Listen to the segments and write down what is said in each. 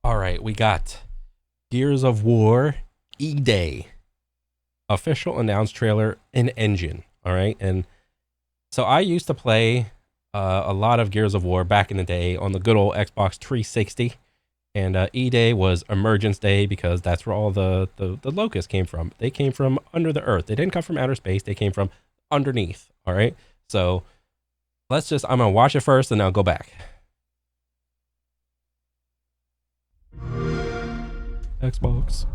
All right, we got Gears of War E-Day, official announced trailer in engine. All right, and so I used to play a lot of Gears of War back in the day on the good old Xbox 360, and E-Day was Emergence Day because that's where all the locusts came from. They came from under the earth. They didn't come from outer space. They came from underneath. All right, so I'm gonna watch it first, and I'll go back. Xbox.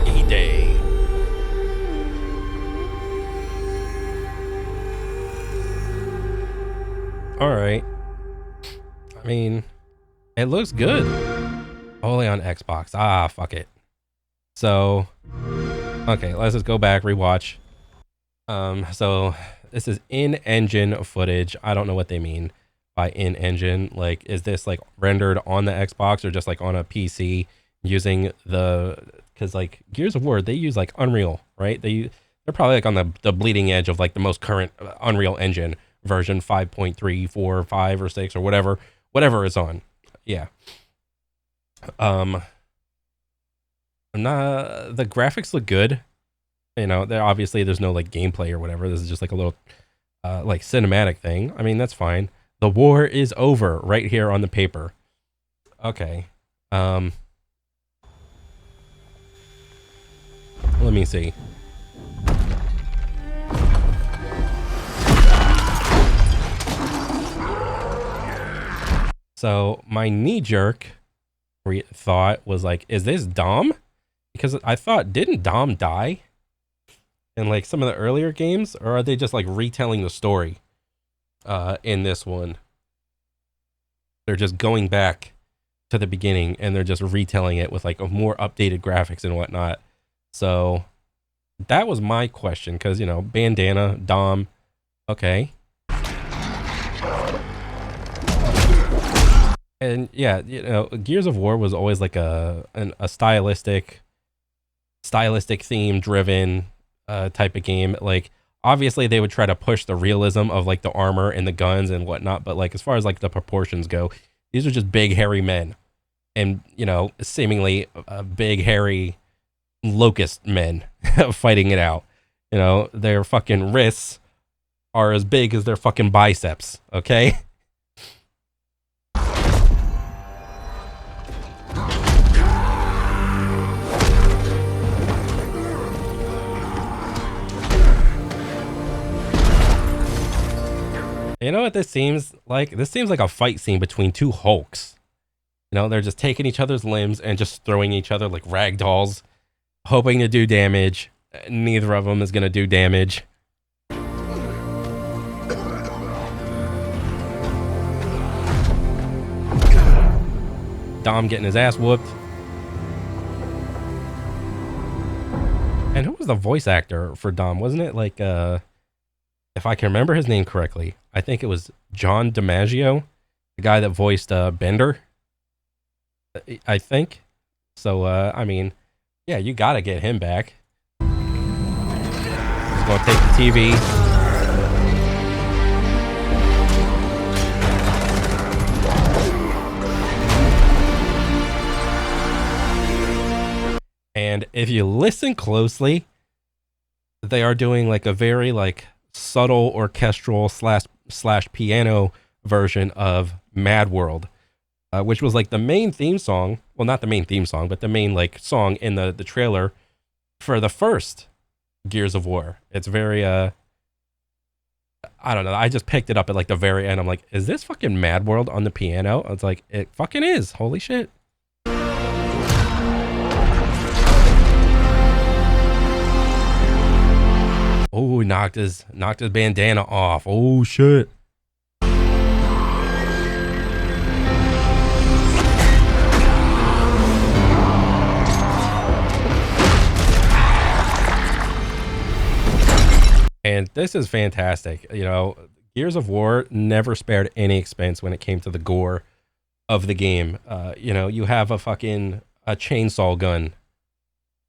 E-Day. All right. I mean, it looks good. Only on Xbox. Ah, fuck it. So, okay, let's just go back, rewatch. So this is in-engine footage. I don't know what they mean by in-engine. Like, is this like rendered on the Xbox or just like on a PC using because like Gears of War, they use like Unreal, right? They're probably like on the bleeding edge of like the most current Unreal Engine version 5.3, 4, 5, or 6 or whatever it's on. Yeah. I'm not the graphics look good. You know, there's no like gameplay or whatever. This is just like a little like cinematic thing. I mean, that's fine. The war is over right here on the paper. Okay. Let me see. So my knee-jerk thought was like, is this Dom? Because I thought, didn't Dom die in like some of the earlier games, or are they just like retelling the story in this one? They're just going back to the beginning and they're just retelling it with like a more updated graphics and whatnot. So that was my question, because you know, bandana, Dom, okay. And yeah, you know, Gears of War was always like a stylistic theme driven type of game. Like obviously they would try to push the realism of like the armor and the guns and whatnot, but like as far as like the proportions go, these are just big hairy men, and you know, seemingly big hairy locust men fighting it out. You know, their fucking wrists are as big as their fucking biceps. Okay. You know what this seems like? This seems like a fight scene between two Hulks. You know, they're just taking each other's limbs and just throwing each other like rag dolls, hoping to do damage. Neither of them is going to do damage. Dom getting his ass whooped. And who was the voice actor for Dom? Wasn't it like, if I can remember his name correctly, I think it was John DiMaggio, the guy that voiced Bender, I think. So, I mean, yeah, you got to get him back. He's going to take the TV. And if you listen closely, they are doing like a very like subtle orchestral slash piano version of Mad World, which was like the main theme song. Well, not the main theme song, but the main like song in the trailer for the first Gears of War. It's very I don't know. I just picked it up at like the very end. I'm like, is this fucking Mad World on the piano? I was like, it fucking is. Holy shit. Oh, he knocked his bandana off. Oh shit. And this is fantastic. You know, Gears of War never spared any expense when it came to the gore of the game. You know, you have a chainsaw gun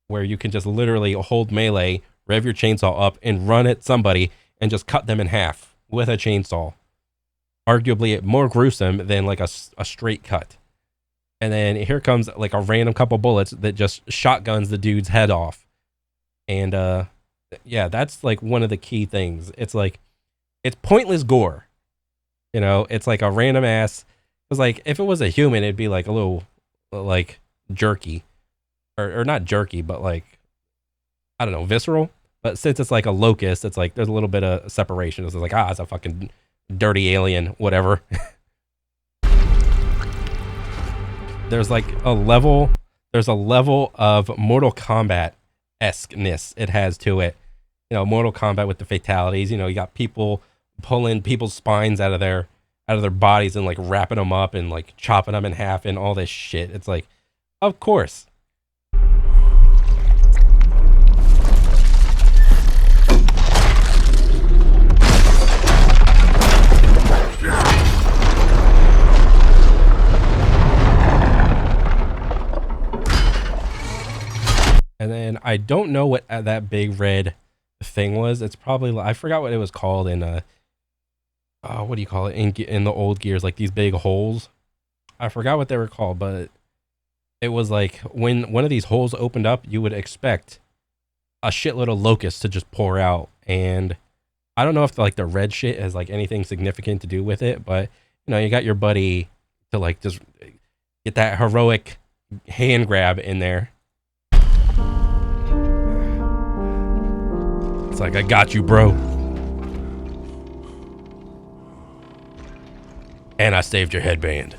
where you can just literally hold melee, rev your chainsaw up, and run at somebody and just cut them in half with a chainsaw. Arguably more gruesome than like a straight cut. And then here comes like a random couple bullets that just shotguns the dude's head off. And yeah, that's like one of the key things. It's like, it's pointless gore. You know, it's like a random ass. It's like, if it was a human, it'd be like a little like jerky. Or not jerky, but like, I don't know, visceral. But since it's like a locust, it's like there's a little bit of separation. It's like, it's a fucking dirty alien, whatever. There's a level of Mortal Kombat-esque-ness it has to it. You know, Mortal Kombat with the fatalities. You know, you got people pulling people's spines out of their bodies and like wrapping them up and like chopping them in half and all this shit. It's like, of course. And then I don't know what that big red thing was. It's probably, I forgot what it was called in what do you call it in the old Gears, like these big holes. I forgot what they were called, but it was like when one of these holes opened up, you would expect a shitload of locusts to just pour out. And I don't know if like the red shit has like anything significant to do with it, but you know, you got your buddy to like just get that heroic hand grab in there. It's like, I got you, bro. And I saved your headband.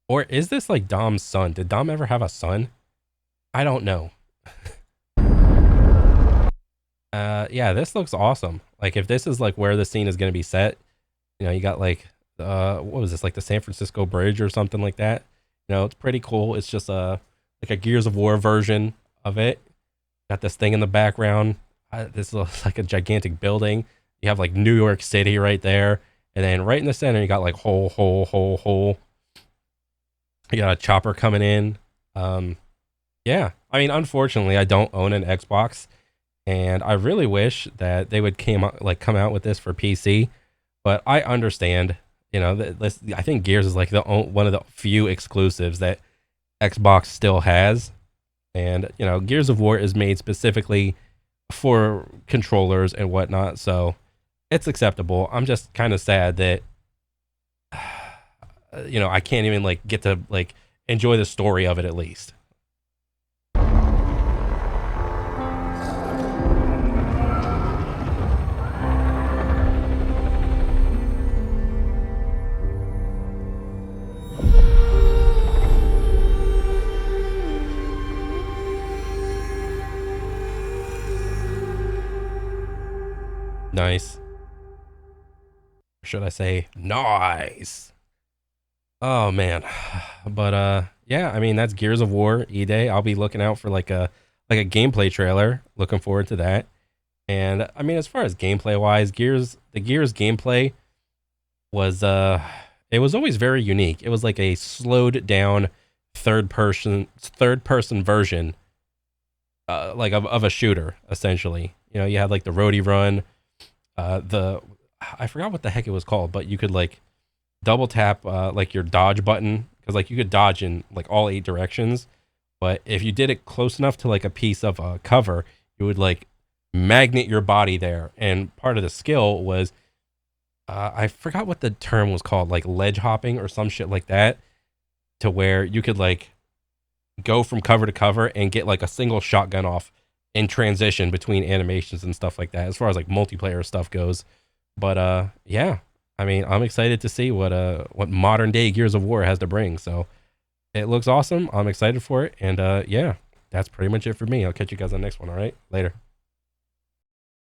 Or is this like Dom's son? Did Dom ever have a son? I don't know. Yeah, this looks awesome. Like, if this is like where the scene is going to be set, you know, you got like, what was this? Like the San Francisco Bridge or something like that. You know, it's pretty cool. It's just like a Gears of War version of it. Got this thing in the background. This looks like a gigantic building. You have like New York City right there. And then right in the center, you got like hole. You got a chopper coming in. Yeah. I mean, unfortunately, I don't own an Xbox. And I really wish that they would come out with this for PC. But I understand. You know, this, I think Gears is like one of the few exclusives that Xbox still has. And, you know, Gears of War is made specifically for controllers and whatnot. So it's acceptable. I'm just kind of sad that, you know, I can't even like get to like enjoy the story of it at least. Nice. Or should I say nice? Oh man. But yeah, I mean that's Gears of War E-Day. I'll be looking out for like a gameplay trailer. Looking forward to that. And I mean as far as gameplay wise, the Gears gameplay was it was always very unique. It was like a slowed down third person version like of a shooter essentially. You know, you had like the roadie run, the I forgot what the heck it was called, but you could like double tap like your dodge button because like you could dodge in like all 8 directions, but if you did it close enough to like a piece of cover, you would like magnet your body there. And part of the skill was I forgot what the term was called, like ledge hopping or some shit like that, to where you could like go from cover to cover and get like a single shotgun off in transition between animations and stuff like that as far as like multiplayer stuff goes. But yeah, I mean, I'm excited to see what modern day Gears of War has to bring. So it looks awesome. I'm excited for it. And yeah, that's pretty much it for me. I'll catch you guys on the next one. All right, later.